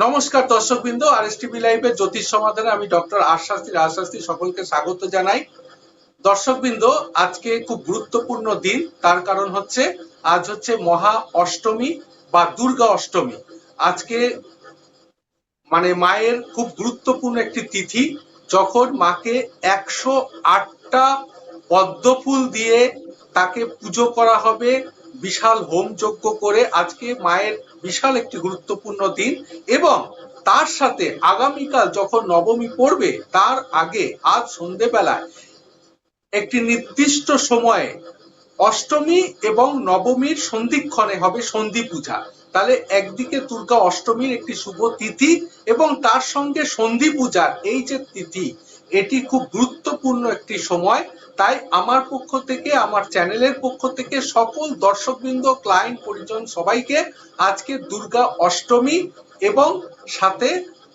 নমস্কার দর্শকবৃন্দ, আরএসটিভি লাইভে জ্যোতিষ সমাধানে আমি ডক্টর রাজশাস্ত্রী সকলকে স্বাগত জানাই। দর্শকবৃন্দ, আজকে খুব গুরুত্বপূর্ণ দিন। তার কারণ হচ্ছে আজ হচ্ছে মহা অষ্টমী বা দুর্গা অষ্টমী। আজকে মায়ের খুব গুরুত্বপূর্ণ একটি তিথি, যখন মাকে 108টা পদ্ম ফুল দিয়ে তাকে পুজো করা হবে, বিশাল হোম যজ্ঞ করে। আজকে মায়ের বিশাল একটি গুরুত্বপূর্ণ দিন, এবং তার সাথে আগামীকাল যখন নবমী পড়বে তার আগে আজ সন্ধেবেলায় একটি নির্দিষ্ট সময়ে অষ্টমী এবং নবমীর সন্ধিক্ষণে হবে সন্ধি পূজা। তাহলে একদিকে দুর্গা অষ্টমীর একটি শুভ তিথি এবং তার সঙ্গে সন্ধি পূজার এই যে তিথি, এটি খুব গুরুত্বপূর্ণ একটি সময়। তাই আমার পক্ষ থেকে, আমার চ্যানেলের পক্ষ থেকে সকল দর্শকবৃন্দ, ক্লায়েন্ট, পরিজন সবাইকে আজকে দুর্গা অষ্টমী এবং সাথে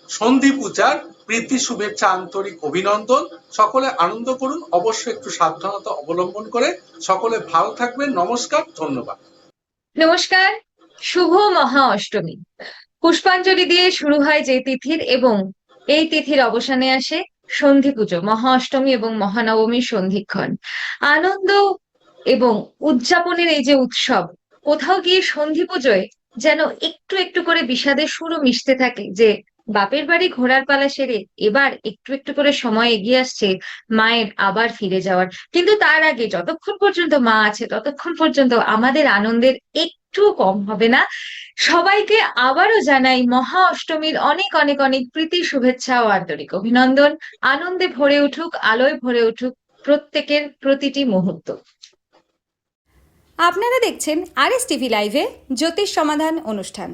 সন্ধি পূজার প্রীতি শুভেচ্ছা, আন্তরিক অভিনন্দন। সকলে আনন্দ করুন, অবশ্যই একটু সাবধানতা অবলম্বন করে। সকলে ভালো থাকবেন। নমস্কার, ধন্যবাদ। নমস্কার। শুভ মহা অষ্টমী। পুষ্পাঞ্জলি দিয়ে শুরু হয় যে তিথির, এবং এই তিথির অবসানে আসে সন্ধি পুজো, মহা অষ্টমী এবং মহানবমীর সন্ধিক্ষণ। আনন্দ এবং উদযাপনের এই যে উৎসব, কোথাও গিয়ে সন্ধি পুজোয় যেন একটু একটু করে বিষাদের সুরও মিশতে থাকে, যে বাপের বাড়ি ঘোরার পালা সেরে এবার একটু একটু করে সময় এগিয়ে আসছে মায়ের আবার ফিরে যাওয়ার। কিন্তু তার আগে যতক্ষণ পর্যন্ত মা আছে ততক্ষণ পর্যন্ত আমাদের আনন্দের একটু কম হবে না। সবাইকে আবারও জানাই মহা অষ্টমীর অনেক অনেক অনেক প্রীতি শুভেচ্ছা ও আন্তরিক অভিনন্দন। আনন্দে ভরে উঠুক, আলোয় ভরে উঠুক প্রত্যেকের প্রতিটি মুহূর্ত। আপনারা দেখছেন আরএসটিভি লাইভে জ্যোতিষ সমাধান অনুষ্ঠান।